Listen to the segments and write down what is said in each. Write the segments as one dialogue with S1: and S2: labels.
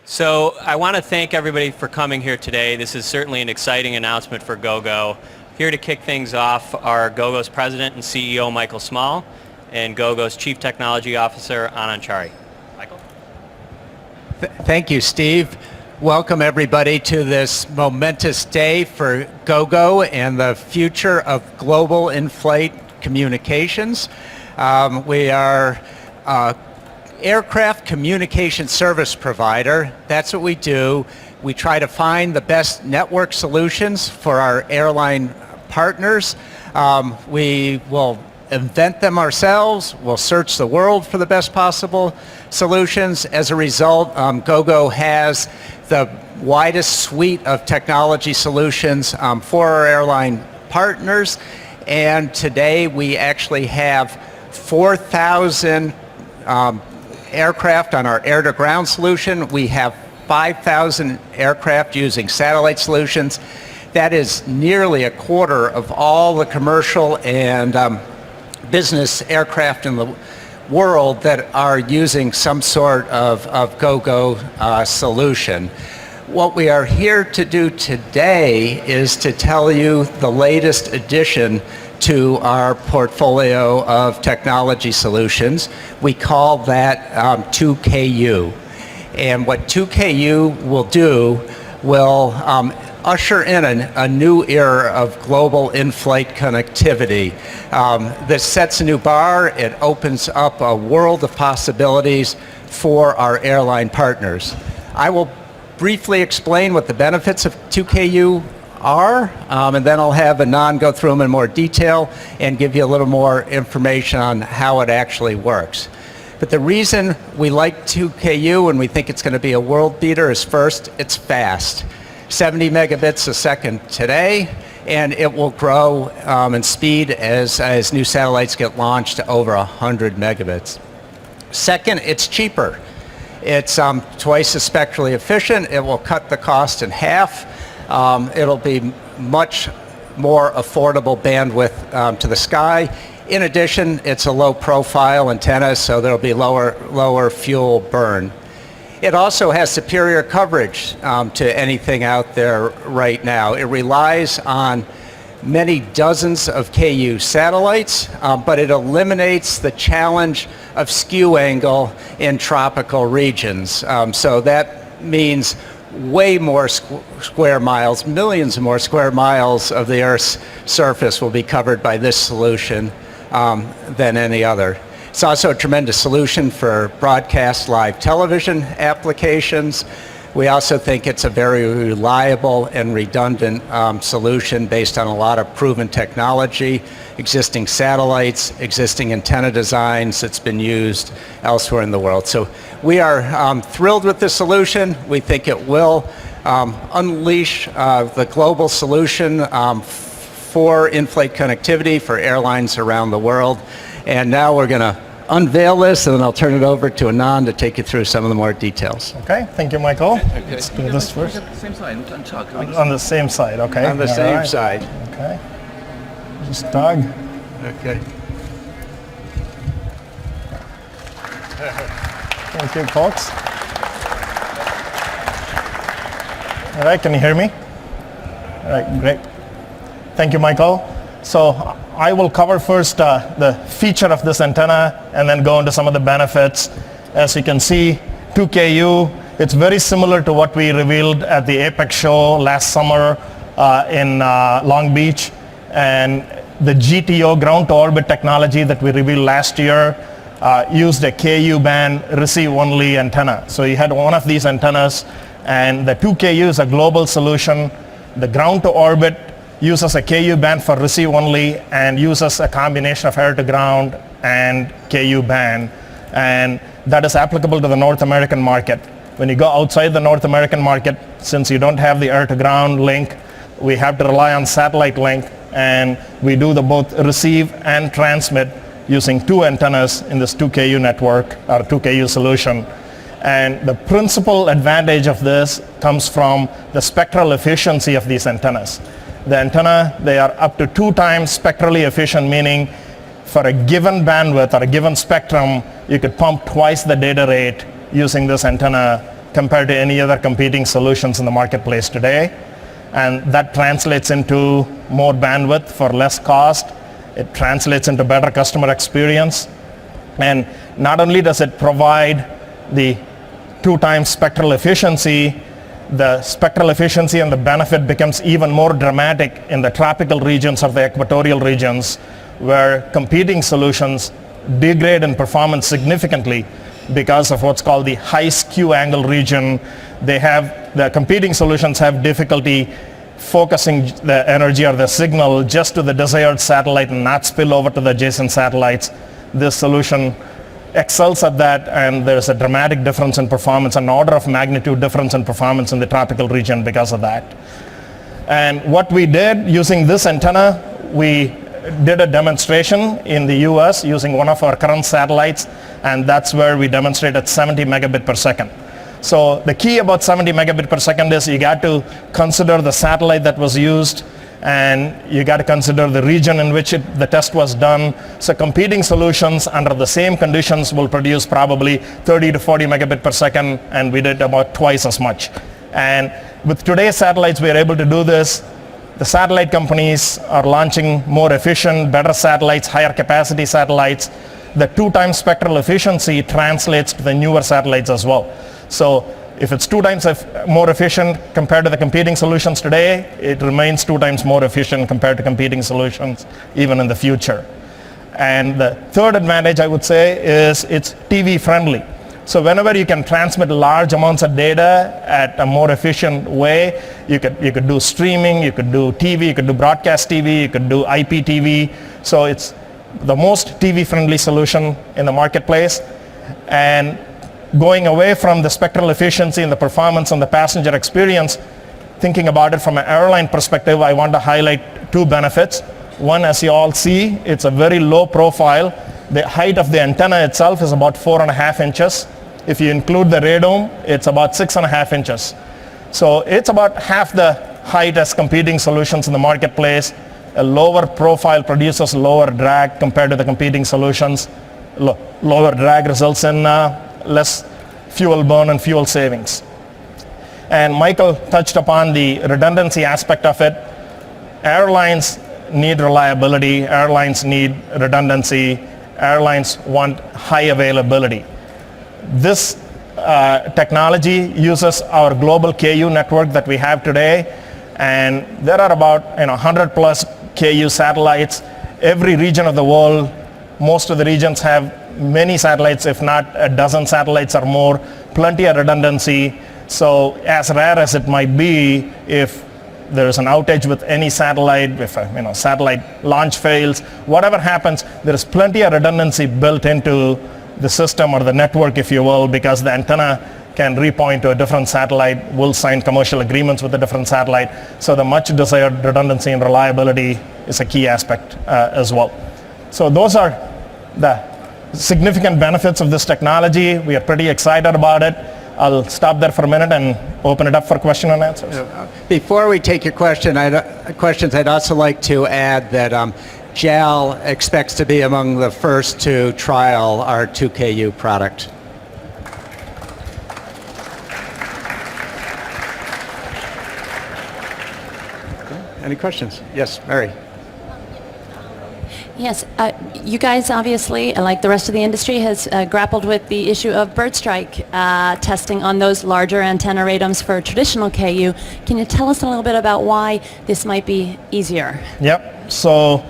S1: So I want to thank everybody for coming here today. This is certainly an exciting announcement for GoGo. Here to kick things off are GoGo's President and CEO, Michael Small, and GoGo's Chief Technology Officer, Anand Chari. Michael?
S2: Thank you, Steve. Welcome everybody to this momentous day for GoGo and the future of global in-flight communications. We are aircraft communication service provider. That's what we do. We try to find the best network solutions for our airline partners. We will invent them ourselves. We'll search the world for the best possible solutions. As a result, GoGo has the widest suite of technology solutions for our airline partners. And today we actually have 4,000 aircraft on our air-to-ground solution. We have 5,000 aircraft using satellite solutions. That is nearly a quarter of all the commercial and business aircraft in the world that are using some sort of GoGo solution. What we are here to do today is to tell you the latest addition to our portfolio of technology solutions. We call that 2KU. And what 2KU will do will usher in a new era of global in-flight connectivity. This sets a new bar. It opens up a world of possibilities for our airline partners. I will briefly explain what the benefits of 2KU are, and then I'll have Anand go through them in more detail and give you a little more information on how it actually works. But the reason we like 2KU and we think it's going to be a world beater is, first, it's fast. 70 megabits a second today, and it will grow in speed as new satellites get launched to over 100 megabits. Second, it's cheaper. It's twice as spectrally efficient. It will cut the cost in half. It'll be much more affordable bandwidth to the sky. In addition, it's a low-profile antenna, so there'll be lower fuel burn. It also has superior coverage to anything out there right now. It relies on many dozens of KU satellites, but it eliminates the challenge of skew angle in tropical regions. So that means way more square miles, millions more square miles of the Earth's surface will be covered by this solution than any other. It's also a tremendous solution for broadcast live television applications. We also think it's a very reliable and redundant solution based on a lot of proven technology, existing satellites, existing antenna designs that's been used elsewhere in the world. So we are thrilled with this solution. We think it will unleash the global solution for in-flight connectivity for airlines around the world. And now we're going to unveil this, and then I'll turn it over to Anand to take you through some of the more details.
S3: Okay, thank you, Michael. Let's do this first.
S4: On the same side, and talk.
S3: On the same side, okay.
S2: On the same side.
S3: Okay. Just Doug.
S2: Okay.
S3: Thank you, folks. All right, can you hear me? All right, great. Thank you, Michael. So I will cover first the feature of this antenna and then go into some of the benefits. As you can see, 2KU, it's very similar to what we revealed at the Apex show last summer in Long Beach. And the GTO, ground to orbit technology that we revealed last year used a KU band receive only antenna. So you had one of these antennas, and the 2KU is a global solution. The ground to orbit uses a KU band for receive only and uses a combination of air to ground and KU band, and that is applicable to the North American market. When you go outside the North American market, since you don't have the air to ground link, we have to rely on satellite link, and we do the both receive and transmit using two antennas in this 2KU network or 2KU solution. And the principal advantage of this comes from the spectral efficiency of these antennas. The antenna, they are up to 2 times spectrally efficient, meaning for a given bandwidth or a given spectrum, you could pump twice the data rate using this antenna compared to any other competing solutions in the marketplace today. And that translates into more bandwidth for less cost. It translates into better customer experience. And not only does it provide the 2 times spectral efficiency, the spectral efficiency and the benefit becomes even more dramatic in the tropical regions or the equatorial regions, where competing solutions degrade in performance significantly because of what's called the high skew angle region. The competing solutions have difficulty focusing the energy or the signal just to the desired satellite and not spill over to the adjacent satellites. This solution excels at that, and there's a dramatic difference in performance, an order of magnitude difference in performance in the tropical region because of that. And what we did using this antenna, we did a demonstration in the US using one of our current satellites, and that's where we demonstrated 70 megabit per second. So the key about 70 megabit per second is you got to consider the satellite that was used, and you got to consider the region in which the test was done. So competing solutions under the same conditions will produce probably 30 to 40 megabit per second, and we did about twice as much. And with today's satellites, we are able to do this. The satellite companies are launching more efficient, better satellites, higher capacity satellites. The 2 times spectral efficiency translates to the newer satellites as well. So if it's 2 times more efficient compared to the competing solutions today, it remains 2 times more efficient compared to competing solutions even in the future. And the third advantage, I would say, is it's TV friendly. So whenever you can transmit large amounts of data at a more efficient way, you could do streaming, you could do TV, you could do broadcast TV, you could do IPTV. So it's the most TV friendly solution in the marketplace. And going away from the spectral efficiency and the performance and the passenger experience, thinking about it from an airline perspective, I want to highlight 2 benefits. One, as you all see, it's a very low profile. The height of the antenna itself is about 4.5 inches. If you include the radome, it's about 6.5 inches. So it's about half the height as competing solutions in the marketplace. A lower profile produces lower drag compared to the competing solutions. Lower drag results in less fuel burn and fuel savings. And Michael touched upon the redundancy aspect of it. Airlines need reliability, airlines need redundancy, airlines want high availability. This technology uses our global KU network that we have today, and there are about 100 plus KU satellites. Every region of the world, most of the regions have many satellites, if not a dozen satellites or more, plenty of redundancy. So as rare as it might be, if there is an outage with any satellite, if a satellite launch fails, whatever happens, there is plenty of redundancy built into the system or the network, if you will, because the antenna can repoint to a different satellite, will sign commercial agreements with a different satellite. So the much desired redundancy and reliability is a key aspect as well. So those are the significant benefits of this technology. We are pretty excited about it. I'll stop there for a minute and open it up for question and answers.
S2: Before we take your questions, I'd also like to add that JAL expects to be among the first to trial our 2KU product. Any questions? Yes, Mary.
S4: Yes, you guys obviously, like the rest of the industry, has grappled with the issue of Birdstrike testing on those larger antenna radomes for traditional KU. Can you tell us a little bit about why this might be easier?
S3: Yep. So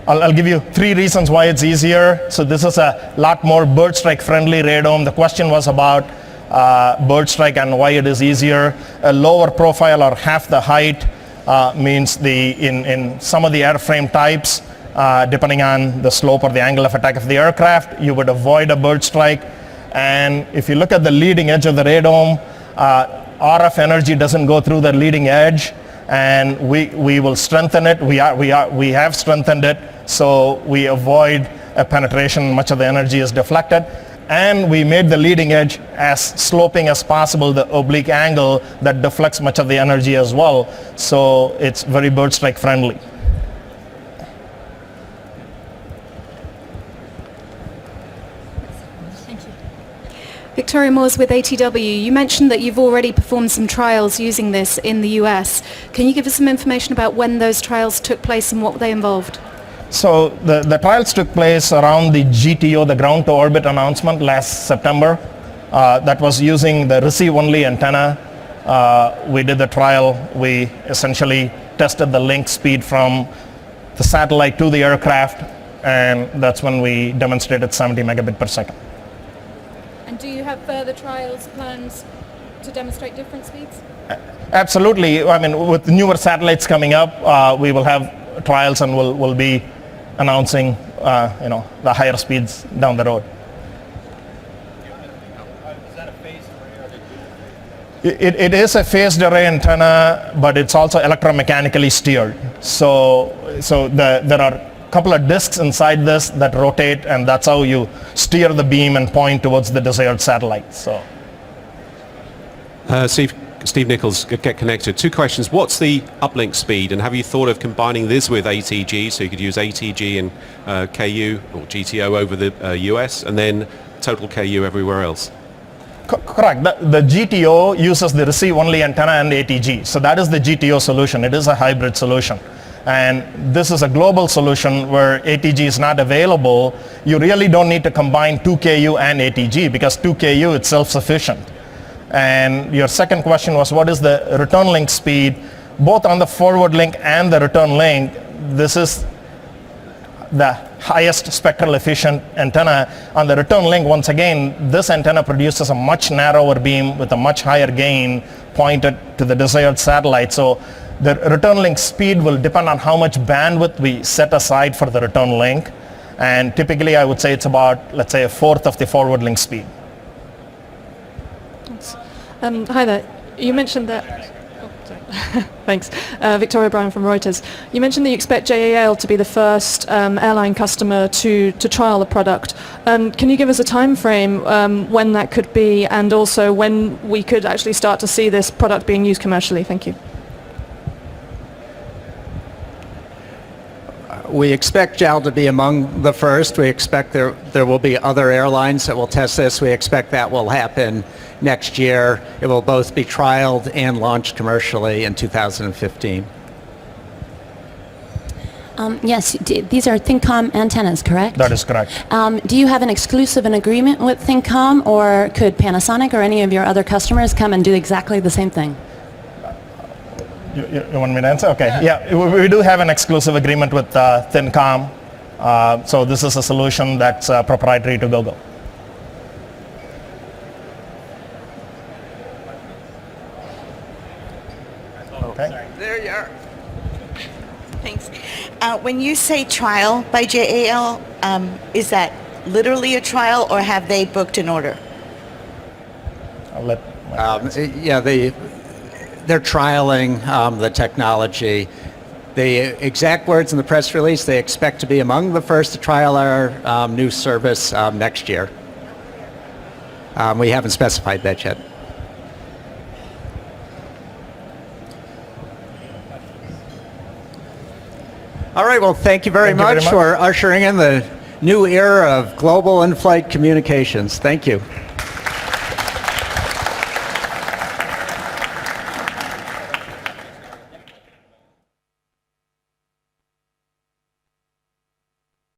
S3: I'll give you 3 reasons why it's easier. So this is a lot more Birdstrike friendly radome. The question was about Birdstrike and why it is easier. A lower profile or half the height means in some of the airframe types, depending on the slope or the angle of attack of the aircraft, you would avoid a Birdstrike. And if you look at the leading edge of the radome, RF energy doesn't go through the leading edge, and we will strengthen it. We have strengthened it, so we avoid a penetration. Much of the energy is deflected, and we made the leading edge as sloping as possible, the oblique angle that deflects much of the energy as well. So it's very Birdstrike friendly.
S5: Victoria Moores with ATW. You mentioned that you've already performed some trials using this in the US. Can you give us some information about when those trials took place and what they involved?
S3: So the trials took place around the GTO, the ground to orbit announcement last September. That was using the receive-only antenna. We did the trial. We essentially tested the link speed from the satellite to the aircraft, and that's when we demonstrated 70 megabit per second.
S5: And do you have further trials plans to demonstrate different speeds?
S3: Absolutely. I mean, with newer satellites coming up, we will have trials and we'll be announcing, the higher speeds down the road. It is a phased array antenna, but it's also electromechanically steered. So there are a couple of discs inside this that rotate, and that's how you steer the beam and point towards the desired satellite. So,
S6: Steve Nichols, Get Connected. Two questions. What's the uplink speed, and have you thought of combining this with ATG, so you could use ATG and KU or GTO over the US, and then total KU everywhere else?
S3: Correct. The GTO uses the receive-only antenna and ATG. So that is the GTO solution. It is a hybrid solution. And this is a global solution where ATG is not available. You really don't need to combine 2KU and ATG because 2KU is self-sufficient. And your second question was, what is the return link speed? Both on the forward link and the return link, this is the highest spectral efficient antenna. On the return link, once again, this antenna produces a much narrower beam with a much higher gain pointed to the desired satellite. So the return link speed will depend on how much bandwidth we set aside for the return link. And typically I would say it's about, let's say, a fourth of the forward link speed.
S7: Hi there. You mentioned that... Thanks. Victoria Bryan from Reuters. You mentioned that you expect JAL to be the first airline customer to trial the product. Can you give us a time frame when that could be, and also when we could actually start to see this product being used commercially? Thank you.
S2: We expect JAL to be among the first. We expect there will be other airlines that will test this. We expect that will happen next year. It will both be trialed and launched commercially in 2015.
S4: Yes, these are ThinkCom antennas, correct?
S3: That is correct.
S4: Do you have an exclusive agreement with ThinkCom, or could Panasonic or any of your other customers come and do exactly the same thing?
S3: You want me to answer? Okay. Yeah, we do have an exclusive agreement with ThinkCom. So this is a solution that's proprietary to Gogo. Okay.
S2: There you are.
S8: Thanks. When you say trial by JAL, is that literally a trial, or have they booked an order?
S3: I'll let
S2: they're trialing the technology. The exact words in the press release, they expect to be among the first to trial our new service next year. We haven't specified that yet. All right, well, thank you very much for ushering in the new era of global in-flight communications. Thank you.